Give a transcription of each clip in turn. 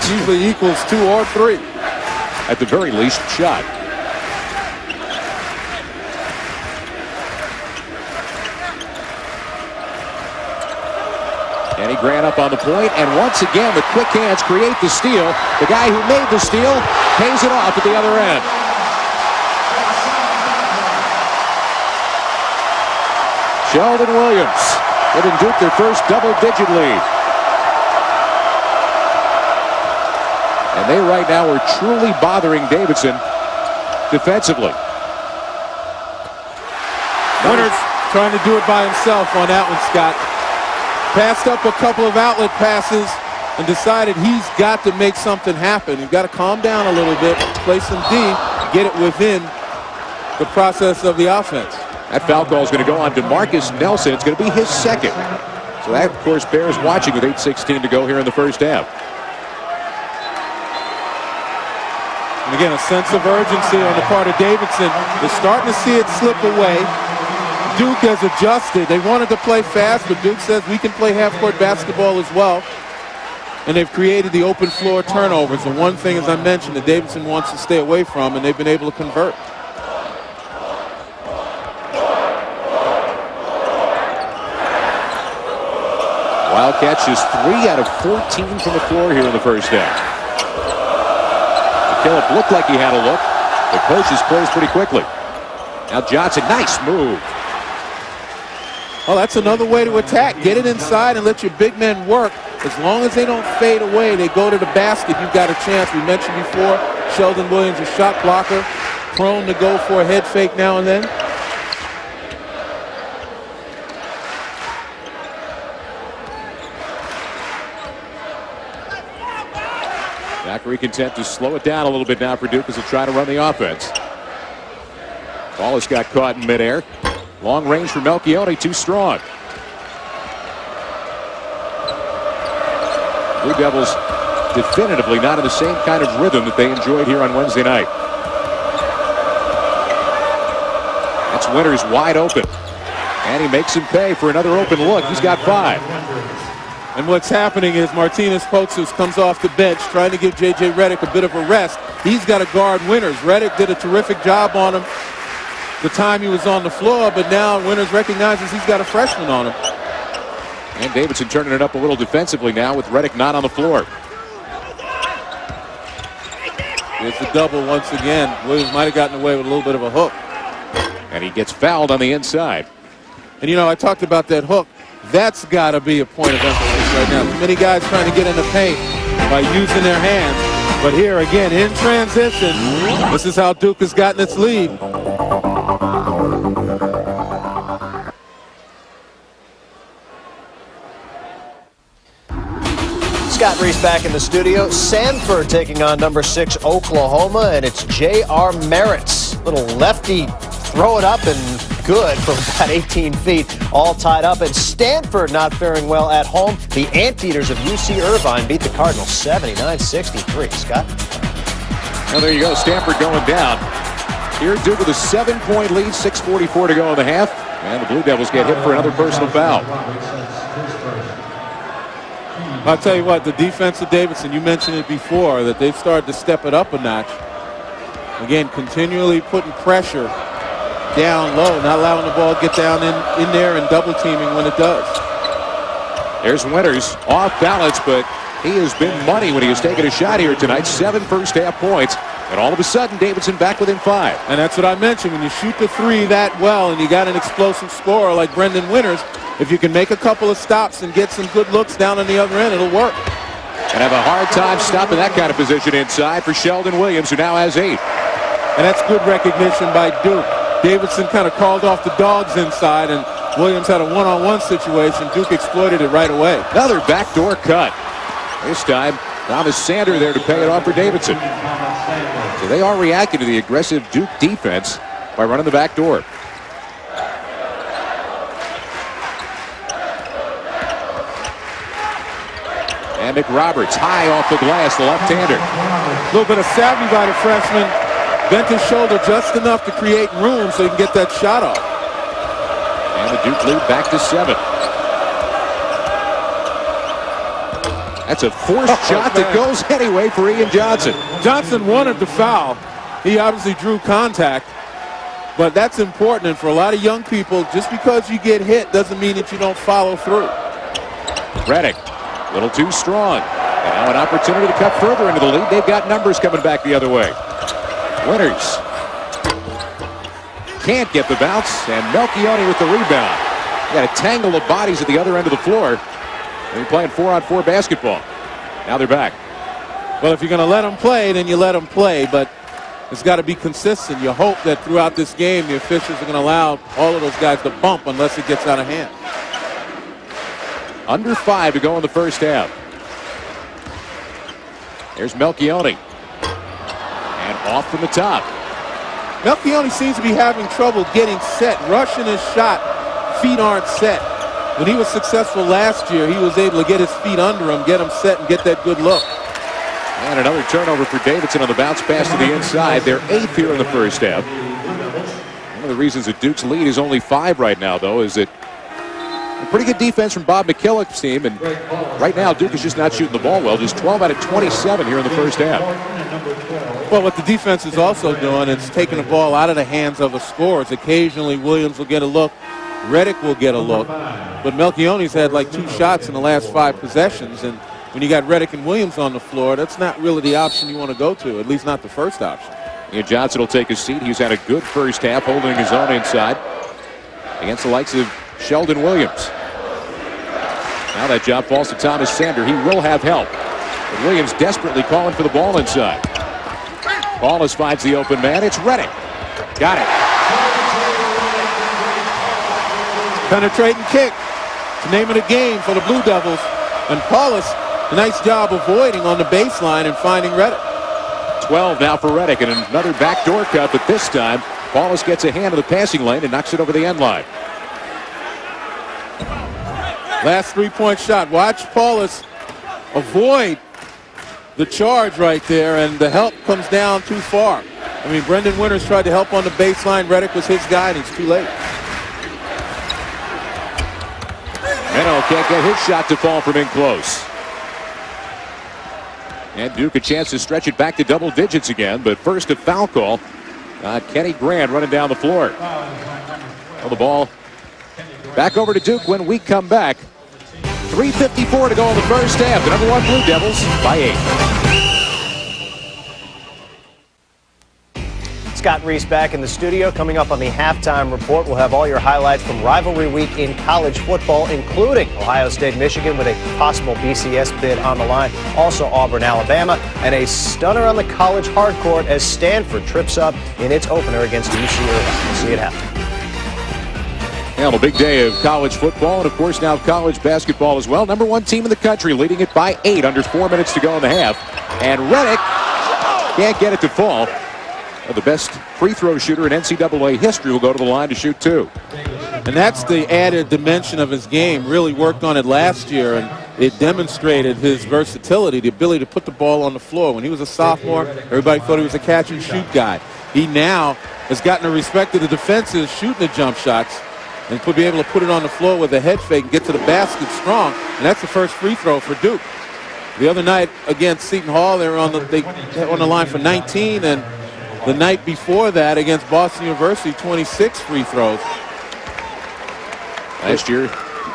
Usually equals 2 or 3. At the very least, shot. Danny Grant up on the point, and once again the quick hands create the steal. The guy who made the steal pays it off at the other end. Sheldon Williams giving Duke their first double-digit lead. And they right now are truly bothering Davidson defensively. Winters trying to do it by himself on that one, Scott. Passed up a couple of outlet passes and decided he's got to make something happen. You've got to calm down a little bit, play some D, get it within the process of the offense. That foul call is going to go on DeMarcus Nelson. It's going to be his second. So that, of course, bears watching with 8:16 to go here in the first half. And again, a sense of urgency on the part of Davidson. They're starting to see it slip away. Duke has adjusted. They wanted to play fast, but Duke says we can play half-court basketball as well. And they've created the open floor turnovers. And one thing, as I mentioned, that Davidson wants to stay away from, and they've been able to convert. Wildcats just 3 out of 14 from the floor here in the first half. McKillop looked like he had a look. The coach is closed pretty quickly. Now Johnson, nice move. Well, that's another way to attack. Get it inside and let your big men work. As long as they don't fade away, they go to the basket, you've got a chance. We mentioned before, Sheldon Williams, a shot blocker, prone to go for a head fake now and then. Zachary content to slow it down a little bit now for Duke as they try to run the offense. Wallace got caught in midair. Long range for Melchione, too strong. Blue Devils definitively not in the same kind of rhythm that they enjoyed here on Wednesday night. That's Winters wide open. And he makes him pay for another open look. He's got 5. And what's happening is Martinez Poxus comes off the bench trying to give J.J. Redick a bit of a rest. He's got to guard Winters. Redick did a terrific job on him the time he was on the floor, but now Winters recognizes he's got a freshman on him. And Davidson turning it up a little defensively now with Redick not on the floor. There's the double once again. Williams might have gotten away with a little bit of a hook. And he gets fouled on the inside. And, you know, I talked about that hook. That's got to be a point of emphasis right now. Too many guys trying to get in the paint by using their hands. But here again, in transition, this is how Duke has gotten its lead. Scott Reese back in the studio. Sanford taking on number 6 Oklahoma, and it's J.R. Merritt's little lefty throw it up and good from about 18 feet, all tied up. And Stanford not faring well at home. The Anteaters of UC Irvine beat the Cardinals 79-63. Scott? Well, there you go. Stanford going down. Here Duke with a 7-point lead, 6:44 to go in the half. And the Blue Devils get hit for another personal foul. I'll tell you what, the defense of Davidson, you mentioned it before, that they've started to step it up a notch. Again, continually putting pressure down low, not allowing the ball to get down in there and double teaming when it does. There's Winters off balance, but he has been money when he has taken a shot here tonight. 7 first half points, and all of a sudden Davidson back within 5. And that's what I mentioned. When you shoot the 3 that well and you got an explosive scorer like Brendan Winters, if you can make a couple of stops and get some good looks down on the other end, it'll work. And have a hard time stopping that kind of position inside for Sheldon Williams, who now has 8. And that's good recognition by Duke. Davidson kind of called off the dogs inside, and Williams had a one-on-one situation. Duke exploited it right away. Another backdoor cut. This time, Thomas Sander there to pay it off for Davidson. So they are reacting to the aggressive Duke defense by running the back door. And McRoberts high off the glass, the left-hander. A little bit of savvy by the freshman. Bent his shoulder just enough to create room so he can get that shot off. And the Duke lead back to 7. That's a forced shot that goes anyway for Ian Johnson. Johnson wanted the foul. He obviously drew contact. But that's important, and for a lot of young people, just because you get hit doesn't mean that you don't follow through. Reddick, a little too strong. And now an opportunity to cut further into the lead. They've got numbers coming back the other way. Winters can't get the bounce, and Melchioni with the rebound. Got a tangle of bodies at the other end of the floor. They're playing 4-on-4 basketball. Now they're back. Well, if you're going to let them play, then you let them play, but it's got to be consistent. You hope that throughout this game, the officials are going to allow all of those guys to bump unless it gets out of hand. Under 5 to go in the first half. There's Melchioni. And off from the top. Melchioni seems to be having trouble getting set, rushing his shot. Feet aren't set. When he was successful last year, he was able to get his feet under him, get him set, and get that good look. And another turnover for Davidson on the bounce pass to the inside. They're 8th here in the first half. One of the reasons that Duke's lead is only 5 right now, though, is that a pretty good defense from Bob McKillick's team. And right now, Duke is just not shooting the ball well. Just 12 out of 27 here in the first half. Well, what the defense is also doing is taking the ball out of the hands of the scorers. Occasionally, Williams will get a look. Reddick will get a look. But Melchioni's had like 2 shots in the last 5 possessions. And when you got Reddick and Williams on the floor, that's not really the option you want to go to, at least not the first option. Ian Johnson will take his seat. He's had a good first half, holding his own inside against the likes of Sheldon Williams. Now that job falls to Thomas Sander. He will have help. But Williams desperately calling for the ball inside. Paulus finds the open man. It's Reddick. Got it. Penetrating kick. It's the name of the game for the Blue Devils. And Paulus, a nice job avoiding on the baseline and finding Reddick. 12 now for Reddick, and another backdoor cut, but this time Paulus gets a hand of the passing lane and knocks it over the end line. Last 3-point shot. Watch Paulus avoid the charge right there, and the help comes down too far. I mean, Brendan Winters tried to help on the baseline. Reddick was his guy, and it's too late. Meno can't get his shot to fall from in close. And Duke a chance to stretch it back to double digits again, but first a foul call. Kenny Grant running down the floor. Well, the ball back over to Duke when we come back. 3:54 to go in the first half. The number 1 Blue Devils by 8. Scott Reese back in the studio. Coming up on the halftime report, we'll have all your highlights from rivalry week in college football, including Ohio State, Michigan, with a possible BCS bid on the line. Also Auburn, Alabama, and a stunner on the college hardcourt as Stanford trips up in its opener against UCLA. We'll see it happen. Well, a big day of college football, and of course now college basketball as well. Number 1 team in the country, leading it by 8, under 4 minutes to go in the half. And Reddick can't get it to fall. The best free throw shooter in NCAA history will go to the line to shoot 2. And that's the added dimension of his game. Really worked on it last year, and it demonstrated his versatility, the ability to put the ball on the floor. When he was a sophomore, everybody thought he was a catch and shoot guy. He now has gotten the respect of the defenses shooting the jump shots and could be able to put it on the floor with a head fake and get to the basket strong. And that's the first free throw for Duke. The other night against Seton Hall, they were on the line for 19, and the night before that against Boston University, 26 free throws. Last year,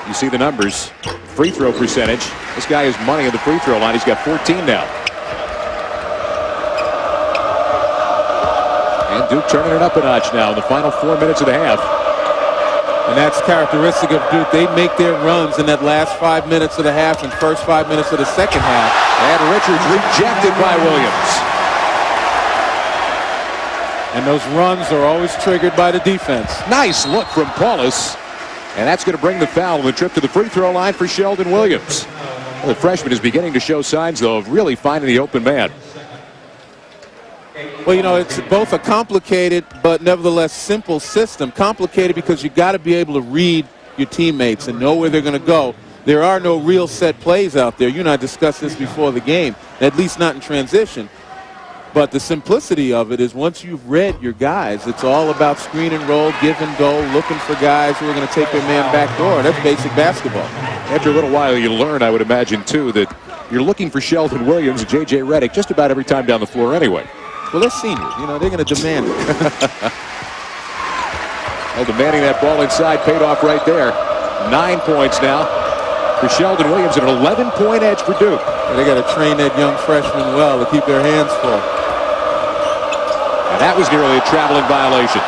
you see the numbers. Free throw percentage. This guy is money at the free throw line. He's got 14 now. And Duke turning it up a notch now in the final 4 minutes of the half. And that's characteristic of Duke. They make their runs in that last 5 minutes of the half and first 5 minutes of the second half. And Richards rejected by Williams. And those runs are always triggered by the defense. Nice look from Paulus. And that's going to bring the foul on the trip to the free throw line for Sheldon Williams. Well, the freshman is beginning to show signs, though, of really finding the open man. Well, you know, it's both a complicated but nevertheless simple system. Complicated because you got to be able to read your teammates and know where they're going to go. There are no real set plays out there. You and I discussed this before the game, at least not in transition. But the simplicity of it is once you've read your guys, it's all about screen and roll, give and go, looking for guys who are going to take their man back door. That's basic basketball. After a little while, you learn, I would imagine, too, that you're looking for Sheldon Williams and J.J. Redick just about every time down the floor anyway. Well, they're seniors. You know, they're going to demand it. Well, demanding that ball inside paid off right there. 9 points now for Sheldon Williams and an 11-point edge for Duke. And they got to train that young freshman well to keep their hands full. And that was nearly a traveling violation.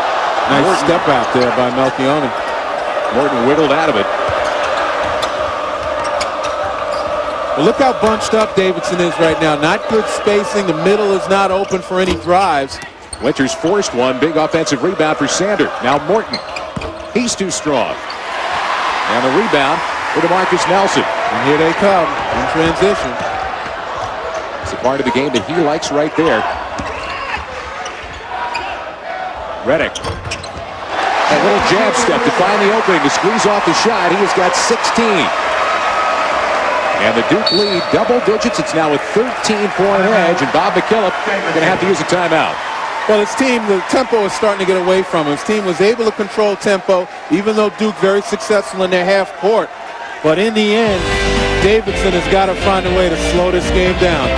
Nice step out there by Melchione. Morton wiggled out of it. Well, look how bunched up Davidson is right now. Not good spacing. The middle is not open for any drives. Winters forced one. Big offensive rebound for Sander. Now Morton. He's too strong. And the rebound for DeMarcus Nelson. And here they come in transition. It's a part of the game that he likes right there. Redick. A little jab step to find the opening to squeeze off the shot. He has got 16. And the Duke lead double digits. It's now a 13-point edge. And Bob McKillop going to have to use a timeout. Well, his team, the tempo is starting to get away from him. His team was able to control tempo, even though Duke very successful in their half court. But in the end, Davidson has got to find a way to slow this game down.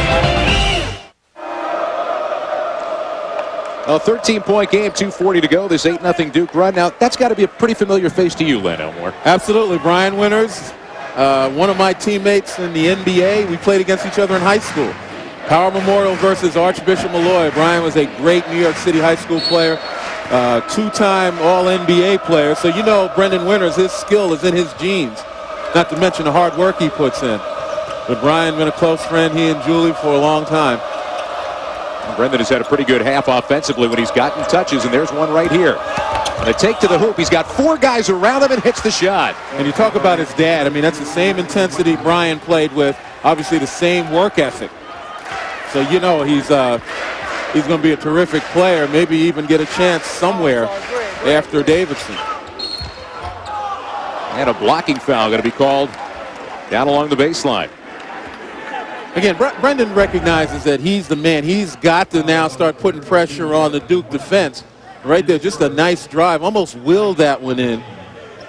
A 13-point game, 2:40 to go. This 8-0 Duke run. Now, that's got to be a pretty familiar face to you, Len Elmore. Absolutely. Brian Winters, one of my teammates in the NBA. We played against each other in high school. Power Memorial versus Archbishop Malloy. Brian was a great New York City high school player, two-time All-NBA player. So you know Brendan Winters, his skill is in his genes, not to mention the hard work he puts in. But Brian been a close friend, he and Julie, for a long time. Brendan has had a pretty good half offensively when he's gotten touches, and there's one right here. And a take to the hoop. He's got 4 guys around him and hits the shot. And you talk about his dad. I mean, that's the same intensity Brian played with, obviously the same work ethic. So you know he's going to be a terrific player, maybe even get a chance somewhere after Davidson. And a blocking foul going to be called down along the baseline. Again, Brendan recognizes that he's the man. He's got to now start putting pressure on the Duke defense. Right there, just a nice drive. Almost willed that one in.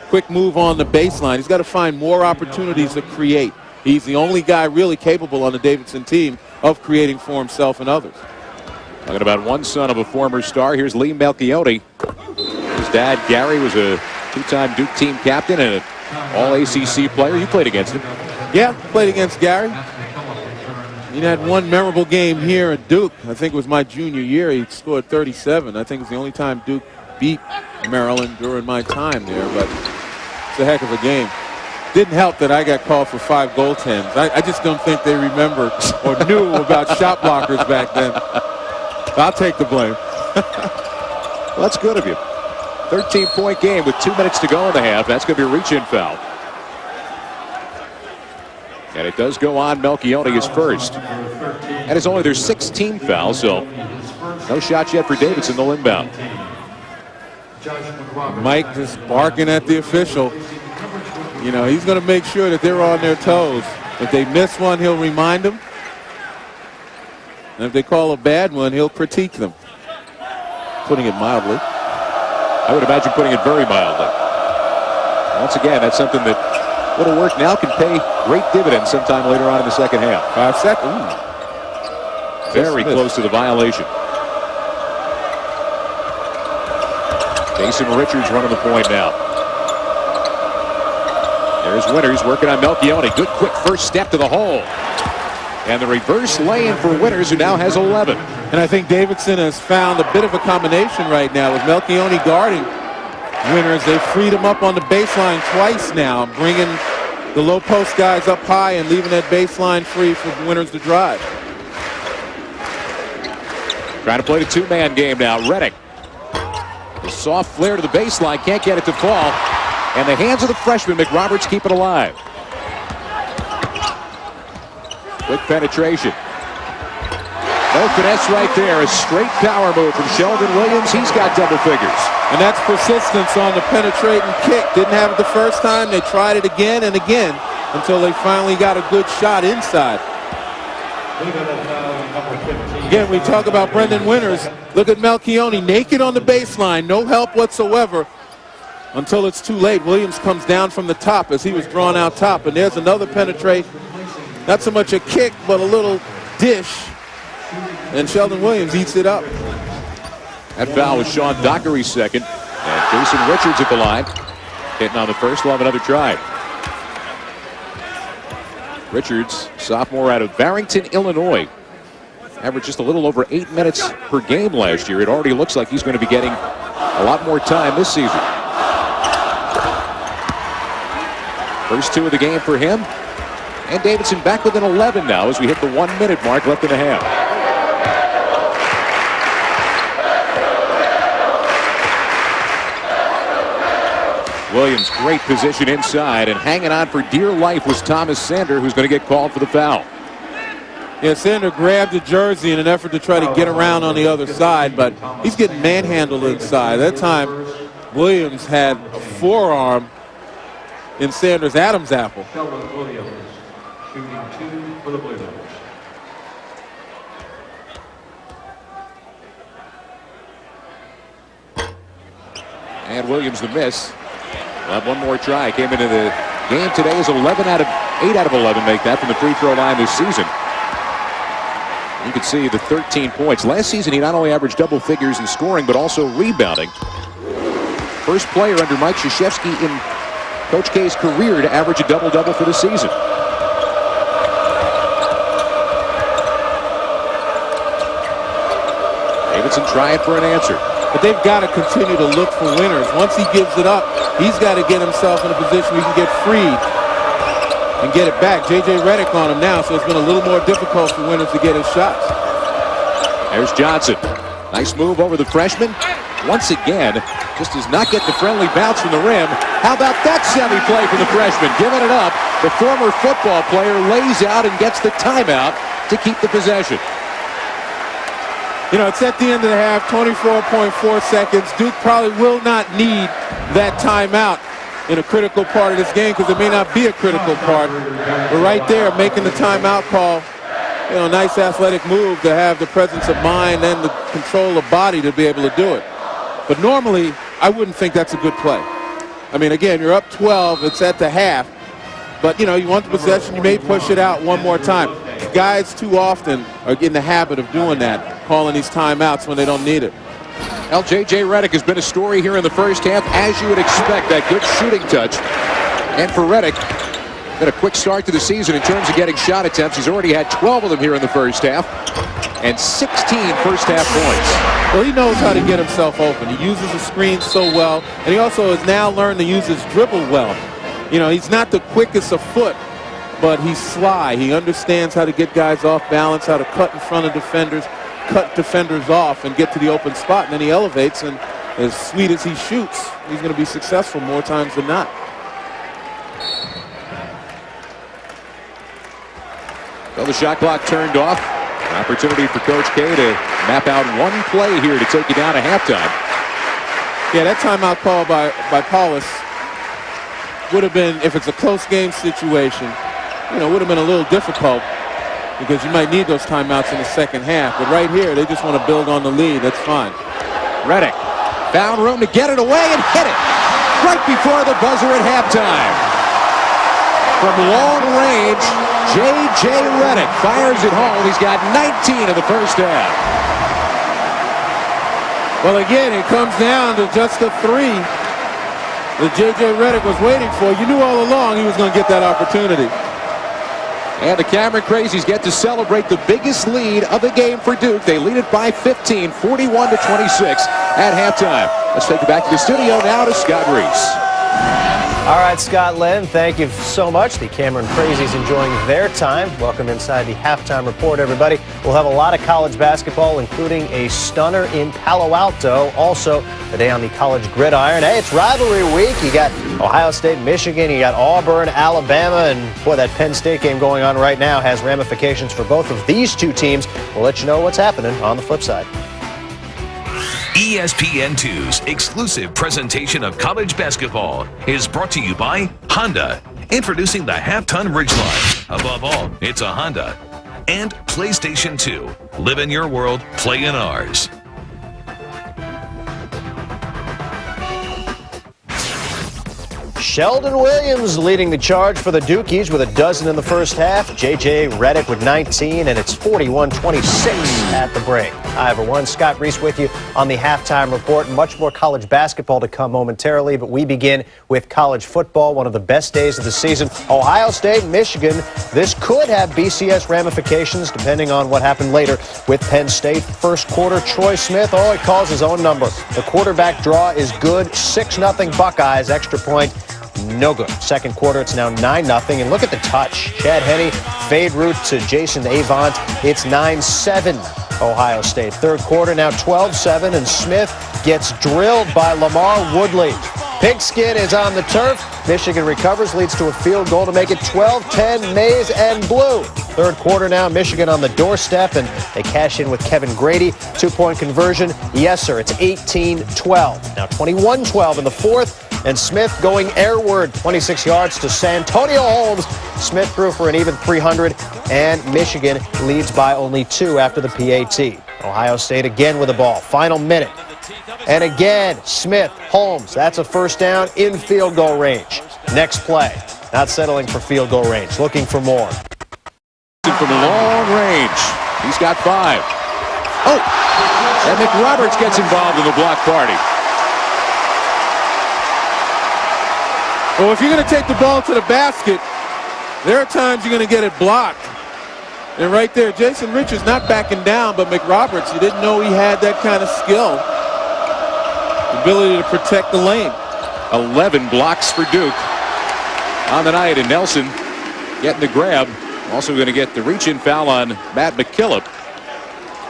Quick move on the baseline. He's got to find more opportunities to create. He's the only guy really capable on the Davidson team of creating for himself and others. Talking about one son of a former star. Here's Lee Melchione. His dad, Gary, was a 2-time Duke team captain and an All-ACC player. You played against him. Yeah, played against Gary. He had one memorable game here at Duke. I think it was my junior year. He scored 37. I think it was the only time Duke beat Maryland during my time there, but it's a heck of a game. Didn't help that I got called for 5 goaltends. I just don't think they remember or knew about shot blockers back then. I'll take the blame. Well, that's good of you. 13-point game with 2 minutes to go in the half. That's going to be a reach-in foul. And it does go on. Melchione is first. And it's only their 6th team foul, so no shots yet for Davidson. They'll inbound. Mike just barking at the official. You know, he's going to make sure that they're on their toes. If they miss one, he'll remind them. And if they call a bad one, he'll critique them. Putting it mildly. I would imagine putting it very mildly. Once again, that's something that a little work now can pay great dividends sometime later on in the second half. 5 seconds. Ooh. Very close to the violation. Jason Richards running the point now. There's Winters working on Melchione. Good quick first step to the hole. And the reverse lane for Winters, who now has 11. And I think Davidson has found a bit of a combination right now with Melchione guarding Winters. They freed him up on the baseline twice now, bringing the low post guys up high and leaving that baseline free for Winters to drive. Trying to play the 2-man game now. Redick. The soft flare to the baseline. Can't get it to fall. And the hands of the freshman, McRoberts, keep it alive. Quick penetration. No finesse right there. A straight power move from Sheldon Williams. He's got double figures. And that's persistence on the penetrating kick. Didn't have it the first time. They tried it again and again until they finally got a good shot inside. Again, we talk about Brendan Winters. Look at Melchione, naked on the baseline. No help whatsoever until it's too late. Williams comes down from the top as he was drawn out top. And there's another penetration. not so much a kick, but a little dish. And Sheldon Williams eats it up. That foul was Sean Dockery's second. And Jason Richards at the line. Hitting on the first. We'll have another try. Richards, sophomore out of Barrington, Illinois. Averaged just a little over 8 minutes per game last year. It already looks like he's going to be getting a lot more time this season. First two of the game for him. And Davidson back within 11 now as we hit the 1 minute mark left in the half. Williams, great position inside, and hanging on for dear life was Thomas Sander, who's going to get called for the foul. Yeah, Sander grabbed the jersey in an effort to try to get around on the other side, but he's getting manhandled inside. That time, Williams had a forearm in Sanders' Adam's apple. Williams, shooting 2 for the Blue Devils. And Williams the miss. We'll have one more try. Came into the game today as 8 out of 11 make that from the free throw line this season. You can see the 13 points. Last season, he not only averaged double figures in scoring, but also rebounding. First player under Mike Krzyzewski in Coach K's career to average a double-double for the season. Davidson trying for an answer. But they've got to continue to look for winners. Once he gives it up, he's got to get himself in a position where he can get freed and get it back. J.J. Redick on him now, so it's been a little more difficult for winners to get his shots. There's Johnson. Nice move over the freshman. Once again, just does not get the friendly bounce from the rim. How about that semi-play from the freshman? Giving it up. The former football player lays out and gets the timeout to keep the possession. You know, it's at the end of the half, 24.4 seconds. Duke probably will not need that timeout in a critical part of this game because it may not be a critical part. But right there, making the timeout call, you know, nice athletic move to have the presence of mind and the control of body to be able to do it. But normally, I wouldn't think that's a good play. I mean, again, you're up 12. It's at the half. But, you know, you want the possession. You may push it out one more time. Guys too often are in the habit of doing that, calling these timeouts when they don't need it. Well, J.J. Redick has been a story here in the first half, as you would expect. That good shooting touch. And for Redick, been a quick start to the season in terms of getting shot attempts. He's already had 12 of them here in the first half. And 16 first half points. Well, he knows how to get himself open. He uses the screen so well. And he also has now learned to use his dribble well. You know, he's not the quickest of foot, but he's sly. He understands how to get guys off balance, how to cut in front of defenders, cut defenders off, and get to the open spot. And then he elevates, and as sweet as he shoots, he's going to be successful more times than not. So the shot clock turned off. An opportunity for Coach K to map out one play here to take you down to halftime. Yeah, that timeout call by Paulus would have been, if it's a close game situation, you know, would have been a little difficult because you might need those timeouts in the second half. But right here, they just want to build on the lead. That's fine. Redick found room to get it away and hit it right before the buzzer at halftime. From long range, J.J. Redick fires it home. He's got 19 in the first half. Well, again, it comes down to just a three that J.J. Redick was waiting for. You knew all along he was going to get that opportunity. And the Cameron Crazies get to celebrate the biggest lead of the game for Duke. They lead it by 15, 41-26 at halftime. Let's take it back to the studio now to Scott Reese. All right, Scott Lynn, thank you so much. The Cameron Crazies enjoying their time. Welcome inside the halftime report, everybody. We'll have a lot of college basketball, including a stunner in Palo Alto. Also, today on the college gridiron. Hey, it's rivalry week. You got Ohio State, Michigan. You got Auburn, Alabama. And, boy, that Penn State game going on right now has ramifications for both of these two teams. We'll let you know what's happening on the flip side. ESPN2's exclusive presentation of college basketball is brought to you by Honda. Introducing the half-ton Ridgeline. Above all, it's a Honda. And PlayStation 2. Live in your world, play in ours. Sheldon Williams leading the charge for the Dukies with a dozen in the first half. J.J. Redick with 19, and it's 41-26 at the break. Hi, everyone. Scott Reese with you on the halftime report. Much more college basketball to come momentarily, but we begin with college football, one of the best days of the season. Ohio State, Michigan. This could have BCS ramifications depending on what happened later with Penn State. First quarter, Troy Smith, he calls his own number. The quarterback draw is good. 6-0 Buckeyes. Extra point, no good. Second quarter, it's now 9-0. And look at the touch. Chad Henne, fade route to Jason Avant. It's 9-7 Ohio State. Third quarter, now 12-7, and Smith gets drilled by Lamar Woodley. Pigskin is on the turf. Michigan recovers, leads to a field goal to make it 12-10, maize and blue. Third quarter now, Michigan on the doorstep, and they cash in with Kevin Grady. 2-point conversion. Yes, sir, it's 18-12. Now 21-12 in the fourth, and Smith going airward, 26 yards to Santonio Holmes. Smith threw for an even 300, and Michigan leads by only 2 after the PAT. Ohio State again with the ball. Final minute. And again, Smith, Holmes, that's a first down in field goal range. Next play, not settling for field goal range, looking for more. From long range, he's got 5. And McRoberts gets involved in the block party. Well, if you're going to take the ball to the basket, there are times you're going to get it blocked. And right there, Jason Richards not backing down, but McRoberts, you didn't know he had that kind of skill. Ability to protect the lane. 11 blocks for Duke on the night, and Nelson getting the grab. Also going to get the reach-in foul on Matt McKillop.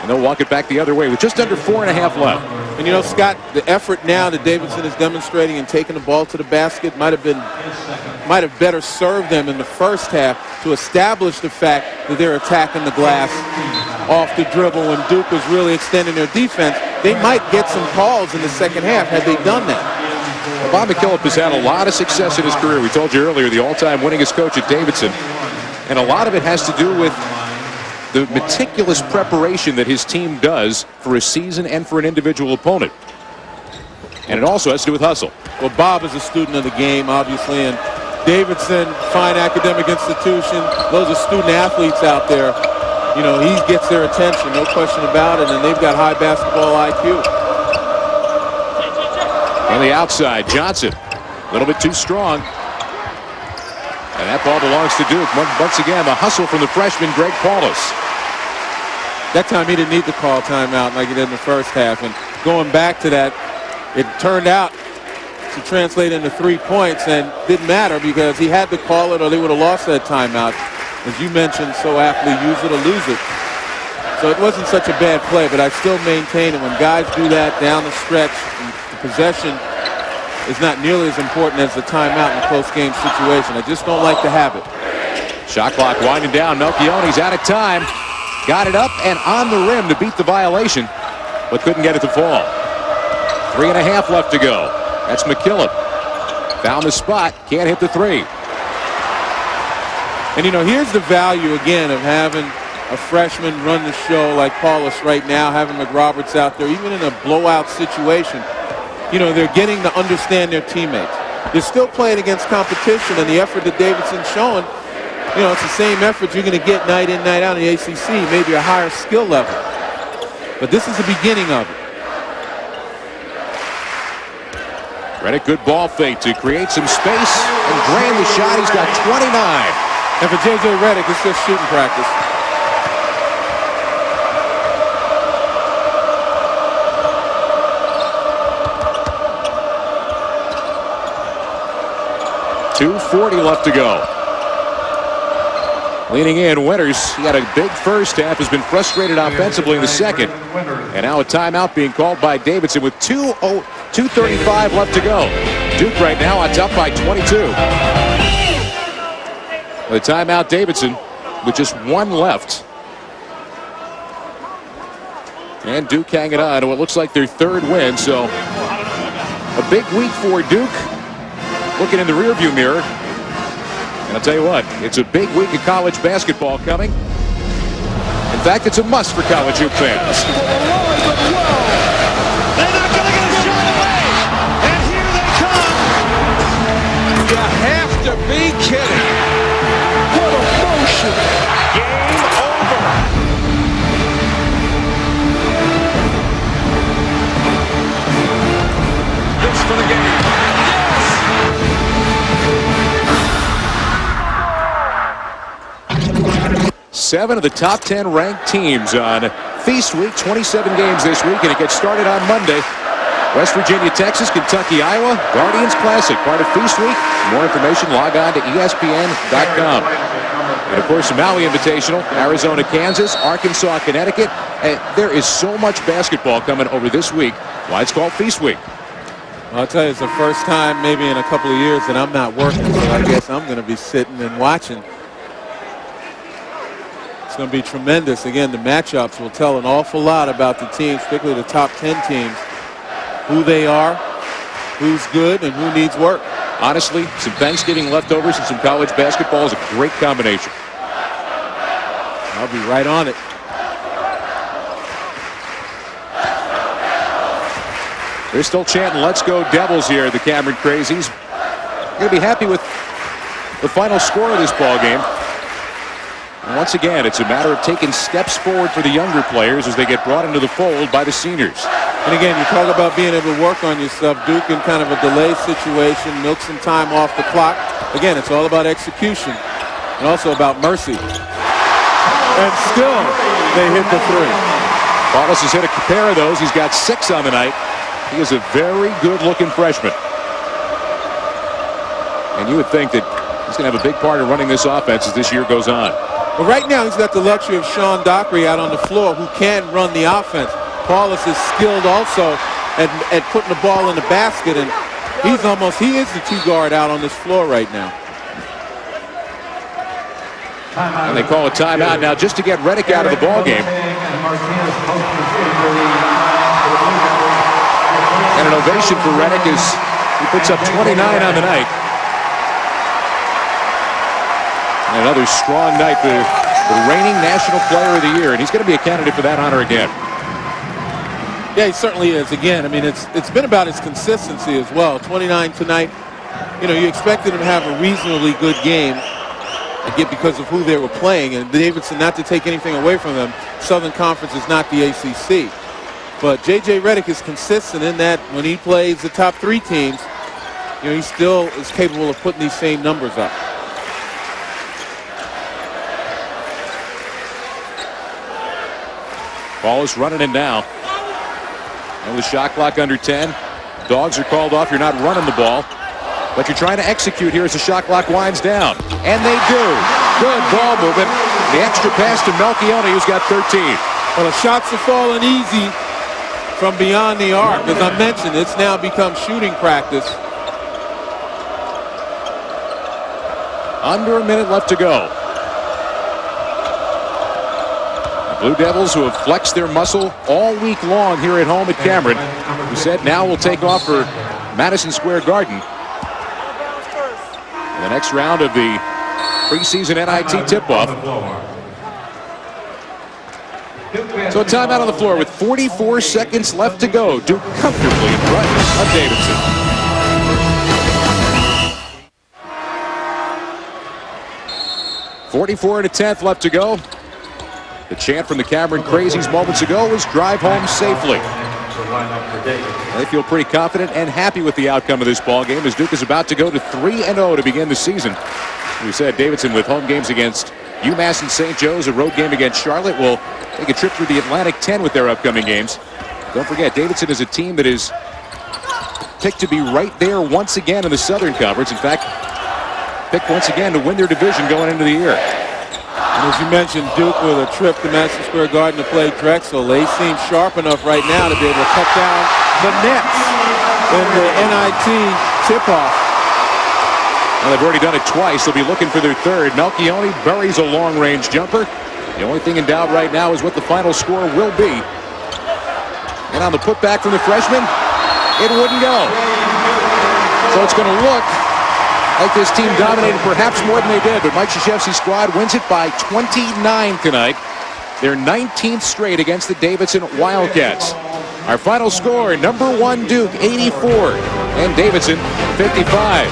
And they'll walk it back the other way with just under 4.5 left. And you know, Scott, the effort now that Davidson is demonstrating in taking the ball to the basket might have better served them in the first half to establish the fact that they're attacking the glass off the dribble when Duke was really extending their defense. They might get some calls in the second half had they done that. Well, Bob McKillop has had a lot of success in his career. We told you earlier, the all-time winningest coach at Davidson. And a lot of it has to do with the meticulous preparation that his team does for a season and for an individual opponent. And it also has to do with hustle. Well, Bob is a student of the game, obviously, and Davidson, fine academic institution. Those are student athletes out there. You know, he gets their attention, no question about it, and they've got high basketball IQ. On the outside, Johnson, a little bit too strong. And that ball belongs to Duke. Once again, the hustle from the freshman, Greg Paulus. That time he didn't need to call timeout like he did in the first half. And going back to that, it turned out to translate into 3 points, and didn't matter because he had to call it or they would have lost that timeout. As you mentioned so aptly, use it or lose it. So it wasn't such a bad play, but I still maintain that when guys do that down the stretch, the possession is not nearly as important as the timeout in a close game situation. I just don't like to have it. Shot clock winding down. Melchione's out of time. Got it up and on the rim to beat the violation, but couldn't get it to fall. 3.5 left to go. That's McKillop. Found the spot. Can't hit the 3. And, you know, here's the value, again, of having a freshman run the show like Paulus right now, having McRoberts out there, even in a blowout situation. You know, they're getting to understand their teammates. They're still playing against competition, and the effort that Davidson's showing, you know, it's the same effort you're going to get night in, night out in the ACC, maybe a higher skill level. But this is the beginning of it. Redick, good ball fake to create some space and drain the shot. He's got 29. And for J.J. Redick, it's just shooting practice. .240 left to go. Leaning in, Winters. He had a big first half, has been frustrated offensively in the second. And now a timeout being called by Davidson with 2:35 left to go. Duke right now on top by 22. The timeout, Davidson, with just 1 left. And Duke hanging on to what looks like their 3rd win. So a big week for Duke. Looking in the rearview mirror. And I'll tell you what, it's a big week of college basketball coming. In fact, it's a must for college Duke fans. They're not going to get a shot away. And here they come. 7 of the top 10 ranked teams on Feast Week. 27 games this week, and it gets started on Monday. West Virginia, Texas, Kentucky, Iowa, Guardians Classic, part of Feast Week. For more information, log on to ESPN.com. And, of course, the Maui Invitational, Arizona, Kansas, Arkansas, Connecticut. And there is so much basketball coming over this week. Why it's called Feast Week. Well, I'll tell you, it's the first time maybe in a couple of years that I'm not working, so I guess I'm going to be sitting and watching. It's going to be tremendous. Again, the matchups will tell an awful lot about the teams, particularly the top 10 teams, who they are, who's good, and who needs work. Honestly, some Thanksgiving leftovers and some college basketball is a great combination. I'll be right on it. They're still chanting, "Let's go Devils" here, the Cameron Crazies. You're going to be happy with the final score of this ball game. And once again, it's a matter of taking steps forward for the younger players as they get brought into the fold by the seniors. And again, you talk about being able to work on yourself. Duke in kind of a delay situation, milk some time off the clock. Again, it's all about execution and also about mercy. And still, they hit the three. Paulus has hit a pair of those. He's got 6 on the night. He is a very good-looking freshman. And you would think that he's going to have a big part in running this offense as this year goes on. But right now, he's got the luxury of Sean Dockery out on the floor who can run the offense. Paulus is skilled also at putting the ball in the basket, and he is the 2 guard out on this floor right now. And they call a timeout now just to get Redick out of the ball game. And an ovation for Redick as he puts up 29 on the night. And another strong night for the reigning National Player of the Year, and he's going to be a candidate for that honor again. Yeah, he certainly is. Again, I mean, it's been about his consistency as well. 29 tonight. You know, you expected him to have a reasonably good game, again, because of who they were playing. And Davidson, not to take anything away from them, Southern Conference is not the ACC. But J.J. Redick is consistent in that when he plays the top 3 teams, you know, he still is capable of putting these same numbers up. Ball is running in now. And the shot clock under 10. Dogs are called off. You're not running the ball, but you're trying to execute here as the shot clock winds down. And they do. Good ball movement. The extra pass to Melchione, who's got 13. Well, the shots are falling easy from beyond the arc. As I mentioned, it's now become shooting practice. Under a minute left to go. Blue Devils, who have flexed their muscle all week long here at home at Cameron, who said now we'll take off for Madison Square Garden in the next round of the preseason NIT tip-off. So a timeout on the floor with 44 seconds left to go. Duke comfortably in front of Davidson. .44 left to go. The chant from the Cameron Crazies moments ago was drive home safely. They feel pretty confident and happy with the outcome of this ball game as Duke is about to go to 3-0 to begin the season. We said Davidson with home games against UMass and St. Joe's, a road game against Charlotte, will take a trip through the Atlantic 10 with their upcoming games. Don't forget, Davidson is a team that is picked to be right there once again in the Southern Conference. In fact, picked once again to win their division going into the year. And as you mentioned, Duke with a trip to Madison Square Garden to play Drexel. They seem sharp enough right now to be able to cut down the nets in the NIT tip-off. Well, they've already done it twice. They'll be looking for their third. Melchione buries a long-range jumper. The only thing in doubt right now is what the final score will be. And on the putback from the freshman, it wouldn't go. So it's going to look like this team dominated perhaps more than they did, but Mike Krzyzewski's squad wins it by 29 tonight. Their 19th straight against the Davidson Wildcats. Our final score, number 1 Duke 84 and Davidson 55.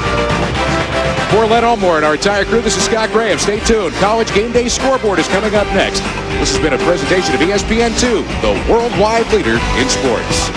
For Len Elmore and our entire crew, this is Scott Graham. Stay tuned. College Game Day Scoreboard is coming up next. This has been a presentation of ESPN2, the worldwide leader in sports.